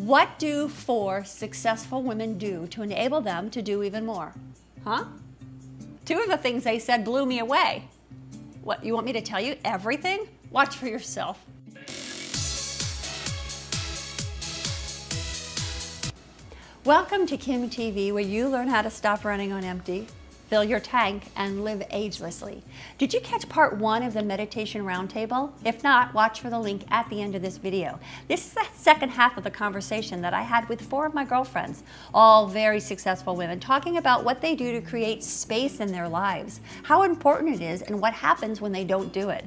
What do 4 successful women do to enable them to do even more? Huh? 2 of the things they said blew me away. What, you want me to tell you everything? Watch for yourself. Welcome to kimTV, where you learn how to stop running on empty, fill your tank, and live agelessly. Did you catch part 1 of the meditation roundtable? If not, watch for the link at the end of this video. This is the second half of the conversation that I had with 4 of my girlfriends, all very successful women, talking about what they do to create space in their lives, how important it is, and what happens when they don't do it.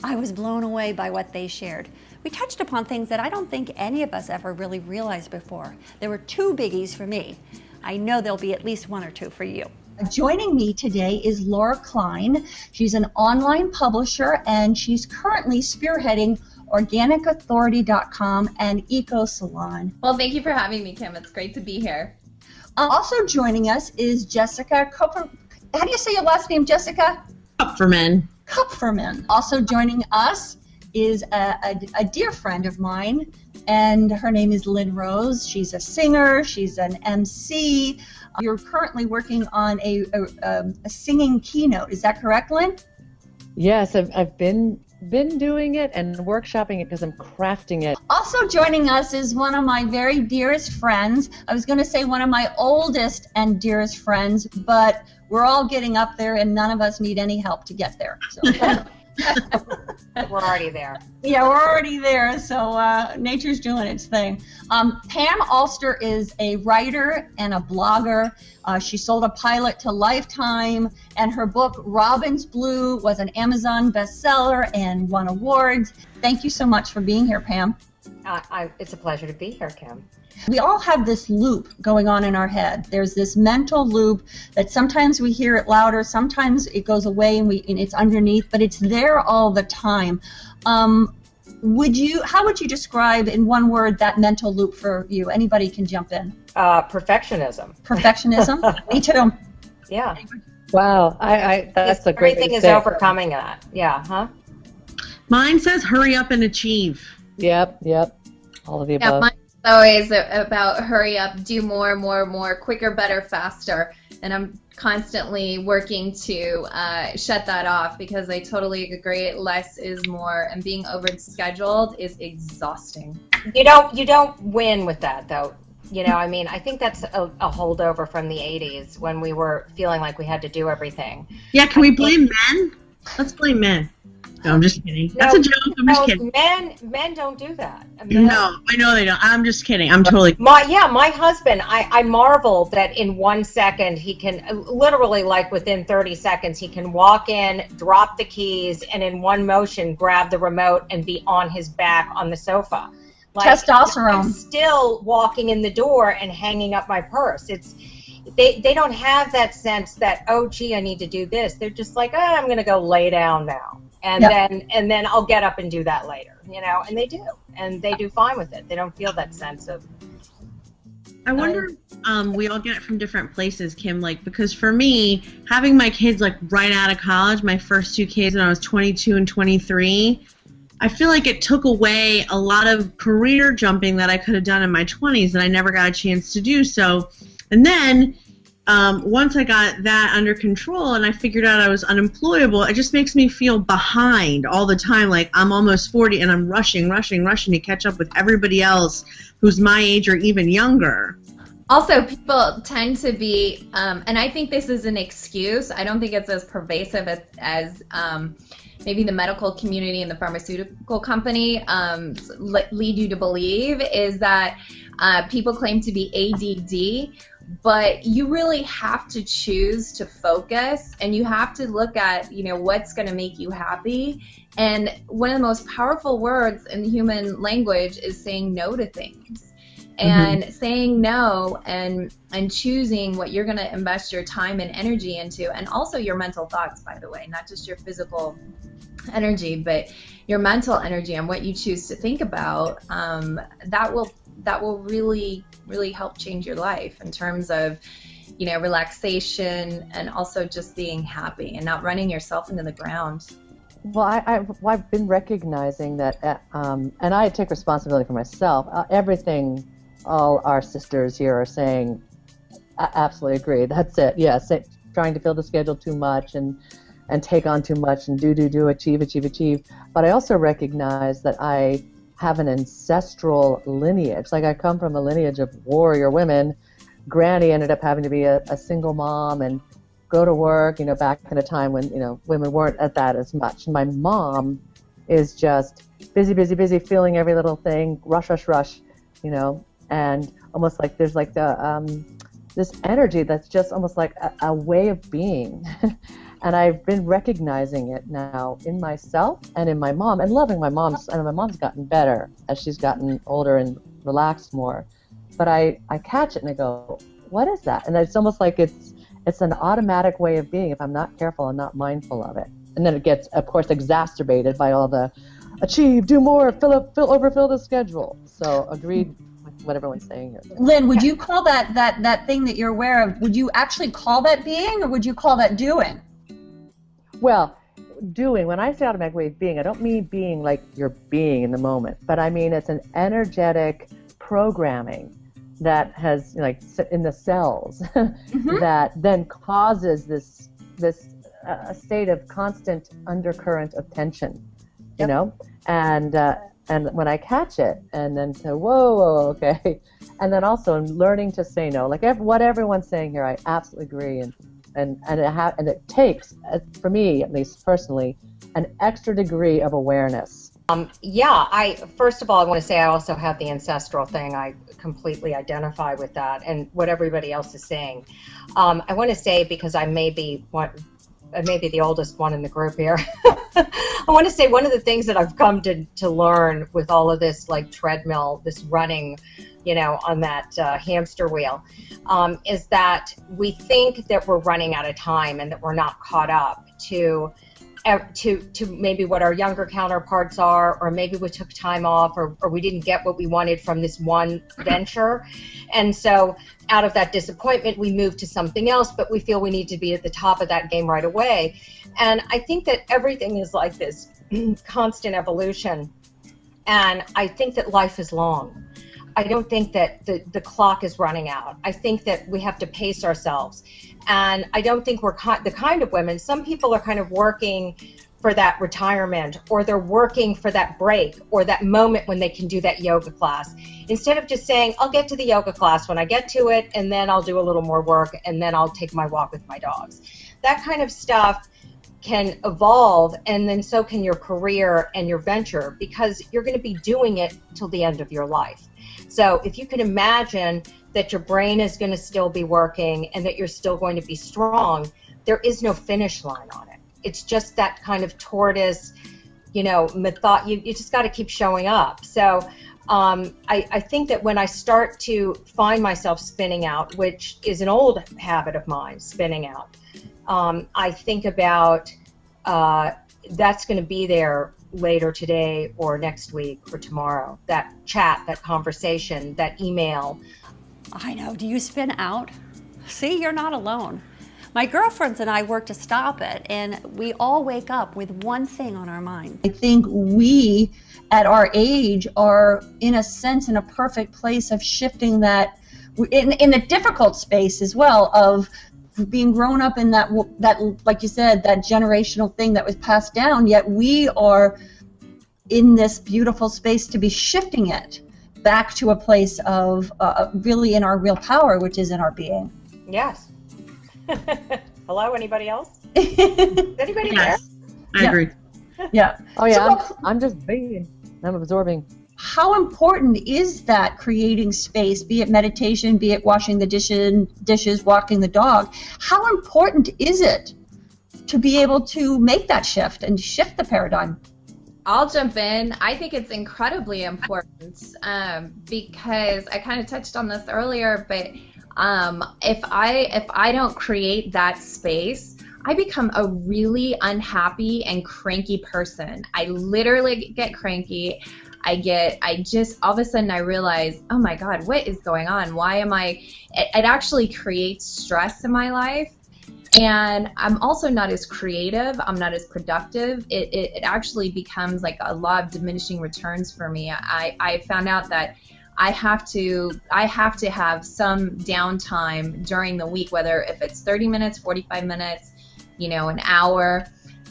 I was blown away by what they shared. We touched upon things that I don't think any of us ever really realized before. There were 2 biggies for me. I know there'll be at least 1 or 2 for you. Joining me today is Laura Klein. She's an online publisher, and she's currently spearheading OrganicAuthority.com and Eco Salon. Well, thank you for having me, Kim. It's great to be here. Also joining us is Jessica Kupferman. How do you say your last name, Jessica? Kupferman. Kupferman. Also joining us is a dear friend of mine, and her name is Lynn Rose. She's a singer, she's an MC. You're currently working on a singing keynote. Is that correct, Lynn? Yes, I've been doing it and workshopping it because I'm crafting it. Also joining us is one of my very dearest friends. I was going to say one of my oldest and dearest friends, but we're all getting up there and none of us need any help to get there. So. We're already there. Yeah, we're already there, so nature's doing its thing. Pam Alster is a writer and a blogger. She sold a pilot to Lifetime, and her book, Robin's Blue, was an Amazon bestseller and won awards. Thank you so much for being here, Pam. It's a pleasure to be here, Kim. We all have this loop going on in our head. There's this mental loop that sometimes we hear it louder, sometimes it goes away and it's underneath, but it's there all the time. How would you describe in one word that mental loop for you? Anybody can jump in. Perfectionism. Perfectionism? Me too. Yeah. Wow, that's a great Everything way is to say it. overcoming that. Yeah, huh? Mine says hurry up and achieve. Yep, all of the Yeah, above. mine's always about hurry up, do more, quicker, better, faster. And I'm constantly working to shut that off because I totally agree. Less is more, and being overscheduled is exhausting. You don't win with that, though. You know, I mean, I think that's a holdover from the 80s when we were feeling like we had to do everything. Yeah, can we blame men? Let's blame men. No, I'm just kidding. That's a joke. I'm just kidding. Men don't do that. No, I know they don't. I'm just kidding. I'm totally. My husband, I marvel that in 1 second he can, literally like within 30 seconds, he can walk in, drop the keys, and in one motion grab the remote and be on his back on the sofa. Like, Testosterone. I'm still walking in the door and hanging up my purse. They don't have that sense that, oh, gee, I need to do this. They're just like, I'm going to go lay down now. And then I'll get up and do that later, and they do. And they do fine with it. They don't feel that sense of... I wonder we all get it from different places, Kim, because for me, having my kids right out of college, my first 2 kids when I was 22 and 23, I feel like it took away a lot of career jumping that I could have done in my 20s and I never got a chance to do so. And then once I got that under control and I figured out I was unemployable, it just makes me feel behind all the time, like I'm almost 40 and I'm rushing to catch up with everybody else who's my age or even younger. Also, people tend to be, and I think this is an excuse. I don't think it's as pervasive as maybe the medical community and the pharmaceutical company lead you to believe, is that people claim to be ADD, but you really have to choose to focus, and you have to look at, what's going to make you happy. And one of the most powerful words in human language is saying no to things. And saying no and choosing what you're going to invest your time and energy into, and also your mental thoughts, by the way, not just your physical energy, but your mental energy and what you choose to think about, that will really help change your life in terms of, relaxation and also just being happy and not running yourself into the ground. Well, I've been recognizing that, and I take responsibility for myself. Everything all our sisters here are saying, I absolutely agree. That's it. Yes, trying to fill the schedule too much and take on too much and do, achieve. But I also recognize that I have an ancestral lineage. Like I come from a lineage of warrior women. Granny ended up having to be a single mom and go to work, back in a time when, women weren't at that as much. My mom is just busy, feeling every little thing, rush, and almost like there's like the this energy that's just almost like a way of being. And I've been recognizing it now in myself and in my mom, and loving my mom. And my mom's gotten better as she's gotten older and relaxed more. But I catch it and I go, what is that? And it's almost like it's an automatic way of being if I'm not careful and not mindful of it. And then it gets, of course, exacerbated by all the achieve, do more, overfill the schedule. So agreed with what everyone's saying here. Lynn, would you call that thing that you're aware of, would you actually call that being, or would you call that doing? Well, doing, when I say automatic way of being, I don't mean being like you're being in the moment, but I mean it's an energetic programming that has, like, in the cells that then causes this state of constant undercurrent of tension, and when I catch it and then say, whoa, okay, and then also learning to say no, like what everyone's saying here, I absolutely agree, and it takes, for me at least personally, an extra degree of awareness. First of all, I want to say I also have the ancestral thing. I completely identify with that and what everybody else is saying. I want to say, because I may be the oldest one in the group here, I want to say one of the things that I've come to learn with all of this, like treadmill, this running, on that hamster wheel, is that we think that we're running out of time and that we're not caught up to maybe what our younger counterparts are, or maybe we took time off, or we didn't get what we wanted from this one venture. And so out of that disappointment, we move to something else, but we feel we need to be at the top of that game right away. And I think that everything is like this constant evolution. And I think that life is long. I don't think that the clock is running out. I think that we have to pace ourselves. And I don't think we're the kind of women, some people are kind of working for that retirement, or they're working for that break or that moment when they can do that yoga class. Instead of just saying, I'll get to the yoga class when I get to it, and then I'll do a little more work, and then I'll take my walk with my dogs. That kind of stuff can evolve, and then so can your career and your venture, because you're going to be doing it till the end of your life. So if you can imagine that your brain is going to still be working and that you're still going to be strong, there is no finish line on it. It's just that kind of tortoise, method. You just got to keep showing up. So I think that when I start to find myself spinning out, which is an old habit of mine, spinning out, I think about that's going to be there later today or next week or tomorrow. That chat, that conversation, that email. I know. Do you spin out? See, you're not alone. My girlfriends and I work to stop it, and we all wake up with one thing on our mind. I think we, at our age, are, in a sense, in a perfect place of shifting that, in a difficult space as well, of being grown up in that, like you said, that generational thing that was passed down, yet we are in this beautiful space to be shifting it back to a place of really in our real power, which is in our being. Yes. Hello, anybody else? Anybody there? I agree. Yeah. Oh yeah, So, I'm just being, I'm absorbing. how important is that, creating space, be it meditation, be it washing the dishes, walking the dog? How important is it to be able to make that shift and shift the paradigm? I'll jump in. I think it's incredibly important because I kind of touched on this earlier, but if I don't create that space, I become a really unhappy and cranky person. I literally get cranky. I just, all of a sudden I realize, oh my God, what is going on? Why am it actually creates stress in my life. And I'm also not as creative. I'm not as productive. It actually becomes like a law of diminishing returns for me. I found out that I have to have some downtime during the week, whether if it's 30 minutes, 45 minutes, an hour.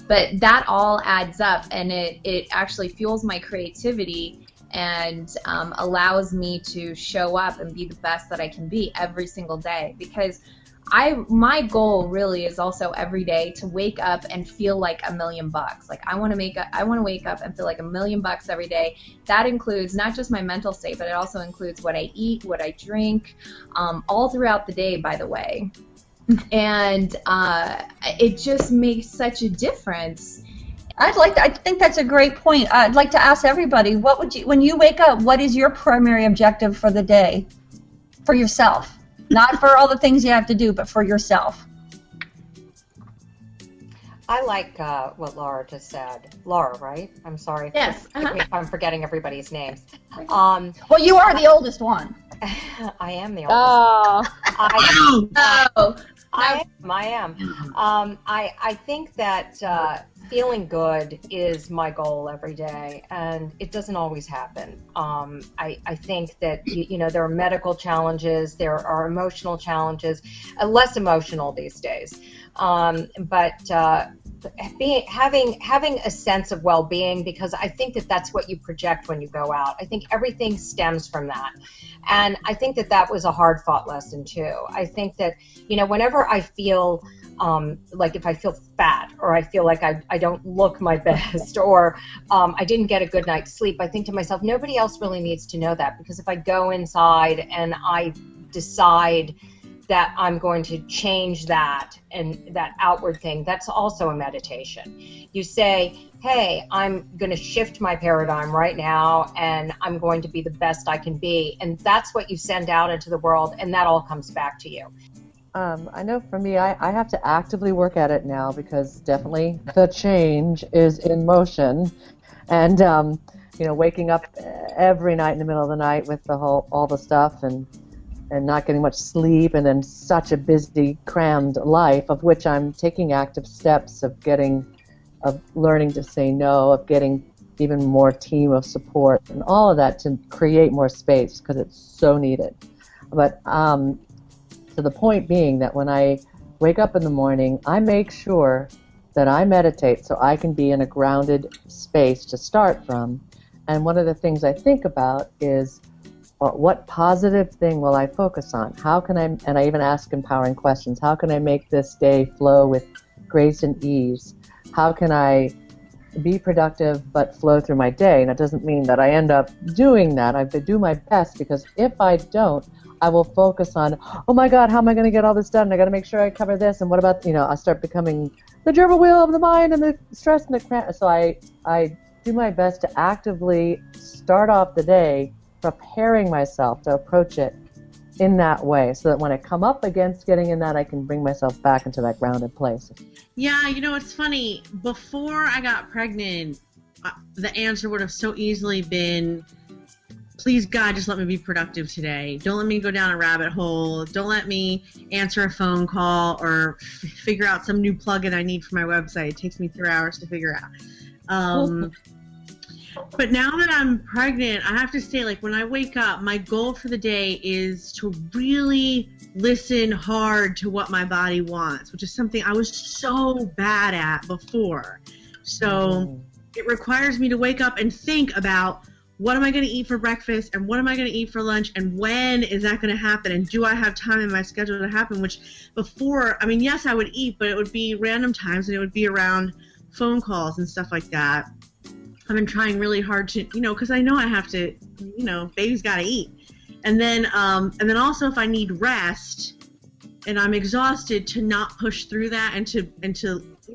But that all adds up, and it actually fuels my creativity and allows me to show up and be the best that I can be every single day. Because my goal really is also every day to wake up and feel like $1 million. Like I want to wake up and feel like $1 million every day. That includes not just my mental state, but it also includes what I eat, what I drink, all throughout the day, by the way. And it just makes such a difference. I think that's a great point. I'd like to ask everybody, when you wake up, what is your primary objective for the day, for yourself? Not for all the things you have to do, but for yourself. I like what Laura just said. Laura, right? I'm sorry. Yes. If I'm forgetting everybody's names. Well, you are the oldest one. I am the oldest. I am. I think that feeling good is my goal every day, and it doesn't always happen. I think that there are medical challenges, there are emotional challenges, less emotional these days, but having a sense of well-being, because I think that that's what you project when you go out. I think everything stems from that, and I think that was a hard-fought lesson too. I think that whenever I feel like if I feel fat, or I feel like I don't look my best, or I didn't get a good night's sleep, I think to myself, nobody else really needs to know that, because if I go inside and I decide that I'm going to change that and that outward thing, that's also a meditation. You say, hey, I'm going to shift my paradigm right now, and I'm going to be the best I can be, and that's what you send out into the world, and that all comes back to you. I know for me, I have to actively work at it now, because definitely the change is in motion. And, waking up every night in the middle of the night with all the stuff and not getting much sleep, and then such a busy, crammed life, of which I'm taking active steps of learning to say no, of getting even more team of support, and all of that to create more space, because it's so needed. But, so the point being that when I wake up in the morning, I make sure that I meditate so I can be in a grounded space to start from. And one of the things I think about is, what positive thing will I focus on? And I even ask empowering questions. How can I make this day flow with grace and ease? How can I be productive but flow through my day? And it doesn't mean that I end up doing that. I have to do my best, because if I don't, I will focus on, oh my God, how am I going to get all this done? I got to make sure I cover this. And what about, I start becoming the gerbil wheel of the mind and the stress and the cramp. So I do my best to actively start off the day preparing myself to approach it in that way, so that when I come up against getting in that, I can bring myself back into that grounded place. Yeah, it's funny. Before I got pregnant, the answer would have so easily been, please God, just let me be productive today. Don't let me go down a rabbit hole. Don't let me answer a phone call or figure out some new plugin I need for my website. It takes me 3 hours to figure out. But now that I'm pregnant, I have to say, like, when I wake up, my goal for the day is to really listen hard to what my body wants, which is something I was so bad at before. So it requires me to wake up and think about, what am I going to eat for breakfast, and what am I going to eat for lunch, and when is that going to happen, and do I have time in my schedule to happen? Which before, I mean, yes, I would eat, but it would be random times, and it would be around phone calls and stuff like that. I've been trying really hard to, because I know I have to, baby's got to eat. And then also if I need rest and I'm exhausted, to not push through that, and to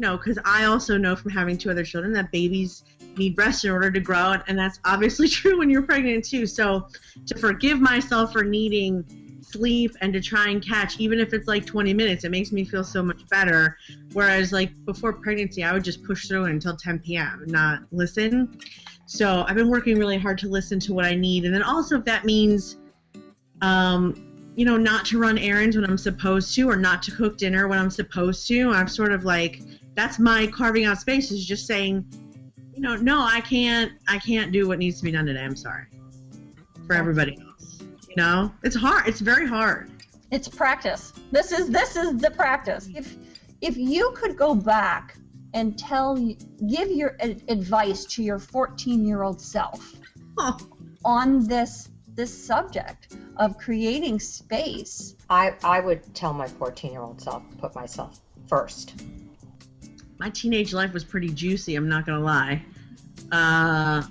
because I also know from having 2 other children that babies need rest in order to grow, and that's obviously true when you're pregnant too. So to forgive myself for needing sleep and to try and catch, even if it's like 20 minutes, it makes me feel so much better. Whereas like before pregnancy, I would just push through it until 10 p.m. and not listen. So I've been working really hard to listen to what I need. And then also if that means, not to run errands when I'm supposed to, or not to cook dinner when I'm supposed to, I'm sort of like, that's my carving out space, is just saying, no, I can't do what needs to be done today. I'm sorry for everybody else. You know, it's hard. It's very hard. It's practice. This is the practice. If you could go back and give your advice to your 14-year-old self on this subject of creating space, I would tell my 14-year-old self, put myself first. My teenage life was pretty juicy, I'm not gonna lie. But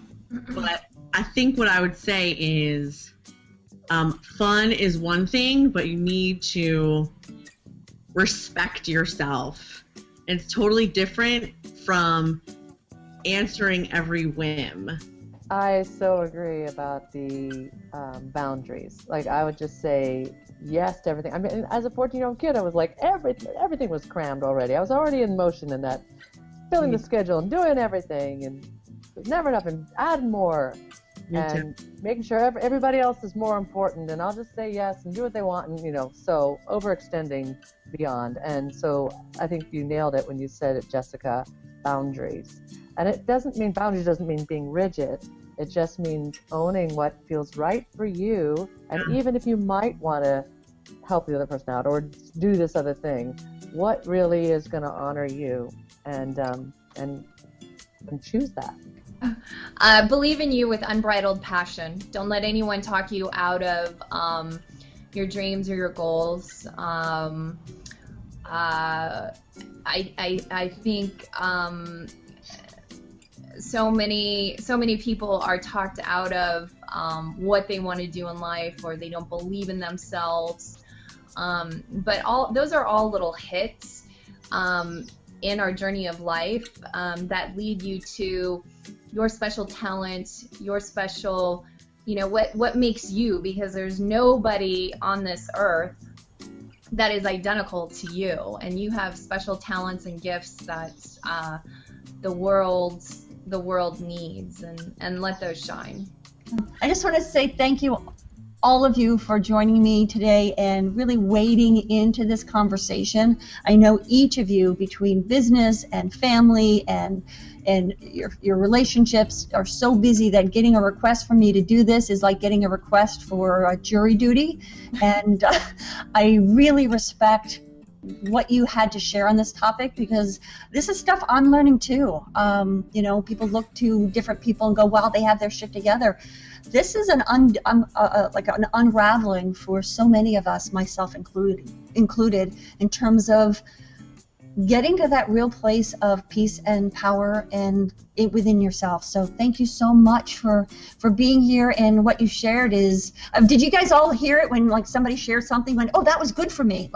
I think what I would say is fun is one thing, but you need to respect yourself. It's totally different from answering every whim. I so agree about the boundaries. Like, I would just say yes to everything. I mean, as a 14-year-old kid, I was like, everything was crammed already. I was already in motion in that, filling the schedule and doing everything, and it was never enough, and add more. And making sure everybody else is more important, and I'll just say yes and do what they want, and so overextending beyond. And so I think you nailed it when you said it, Jessica, boundaries. And it doesn't mean being rigid. It just means owning what feels right for you, and even if you might want to help the other person out or do this other thing, what really is going to honor you, and choose that. Believe in you with unbridled passion. Don't let anyone talk you out of your dreams or your goals. I think so many people are talked out of what they want to do in life, or they don't believe in themselves. But those are all little hits in our journey of life that lead you to your special talent, your special, what makes you, because there's nobody on this earth that is identical to you, and you have special talents and gifts that the world needs, and let those shine. I just want to say thank you, all of you, for joining me today and really wading into this conversation. I know each of you, between business and family and your relationships, are so busy that getting a request from me to do this is like getting a request for jury duty. And I really respect what you had to share on this topic, because this is stuff I'm learning too. People look to different people and go, wow, they have their shit together. This is like an unraveling for so many of us, myself included, in terms of getting to that real place of peace and power and within yourself. So thank you so much for being here. And what you shared is, did you guys all hear it when somebody shared something, went, oh, that was good for me?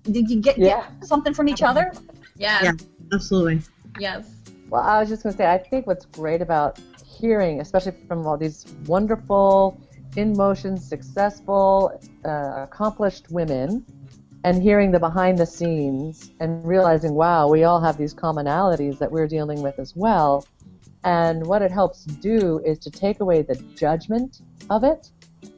Did you get something from each other? Yeah, absolutely. Yes. Well, I was just going to say, I think what's great about hearing, especially from all these wonderful, in-motion, successful, accomplished women, and hearing the behind the scenes and realizing, wow, we all have these commonalities that we're dealing with as well. And what it helps do is to take away the judgment of it.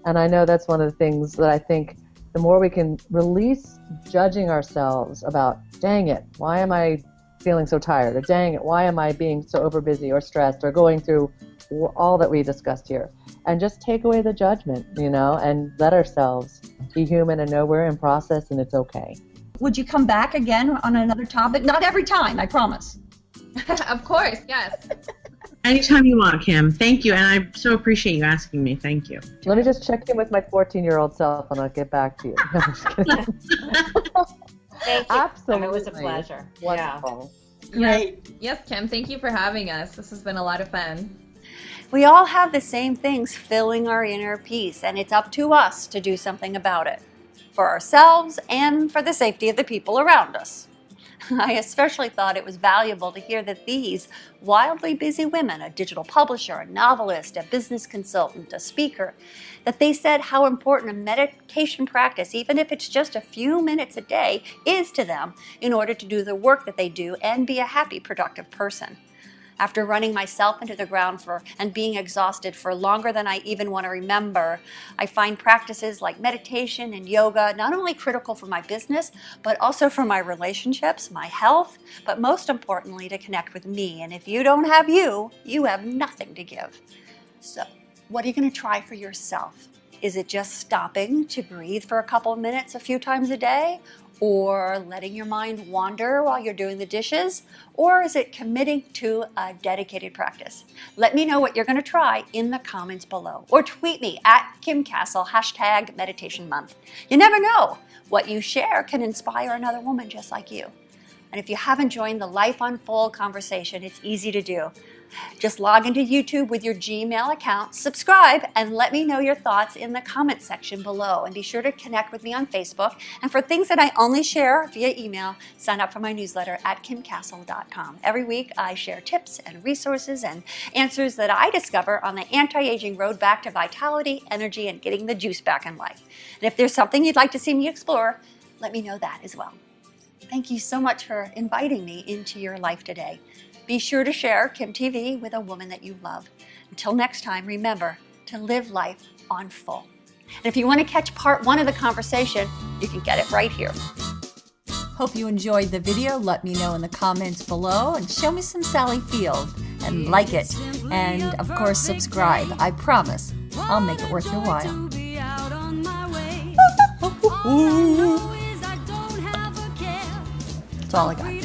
And I know that's one of the things that I think the more we can release judging ourselves about, dang it, why am I feeling so tired? Or dang it, why am I being so overbusy or stressed or going through all that we discussed here? And just take away the judgment, and let ourselves be human and know we're in process and it's okay. Would you come back again on another topic? Not every time, I promise. Of course, yes. Anytime you want, Kim. Thank you, and I so appreciate you asking me. Thank you. Let me just check in with my 14-year-old self and I'll get back to you. No, I'm just kidding. Thank you. Absolutely. It was a pleasure. Wonderful. Great. Yes, Kim, thank you for having us. This has been a lot of fun. We all have the same things filling our inner peace, and it's up to us to do something about it, for ourselves and for the safety of the people around us. I especially thought it was valuable to hear that these wildly busy women, a digital publisher, a novelist, a business consultant, a speaker, that they said how important a meditation practice, even if it's just a few minutes a day, is to them in order to do the work that they do and be a happy, productive person. After running myself into the ground and being exhausted for longer than I even want to remember, I find practices like meditation and yoga not only critical for my business, but also for my relationships, my health, but most importantly, to connect with me. And if you don't have you, you have nothing to give. So, what are you going to try for yourself? Is it just stopping to breathe for a couple of minutes a few times a day? Or letting your mind wander while you're doing the dishes? Or is it committing to a dedicated practice? Let me know what you're going to try in the comments below. Or tweet me at Kim Castle, #MeditationMonth. You never know. What you share can inspire another woman just like you. And if you haven't joined the Life Unfold conversation, it's easy to do. Just log into YouTube with your Gmail account, subscribe, and let me know your thoughts in the comment section below. And be sure to connect with me on Facebook. And for things that I only share via email, sign up for my newsletter at kimcastle.com. Every week, I share tips and resources and answers that I discover on the anti-aging road back to vitality, energy, and getting the juice back in life. And if there's something you'd like to see me explore, let me know that as well. Thank you so much for inviting me into your life today. Be sure to share kimTV with a woman that you love. Until next time, remember to live life on full. And if you want to catch part 1 of the conversation, you can get it right here. Hope you enjoyed the video. Let me know in the comments below and show me some Sally Field and like it. And of course, subscribe. I promise I'll make it worth your while. That's all I got.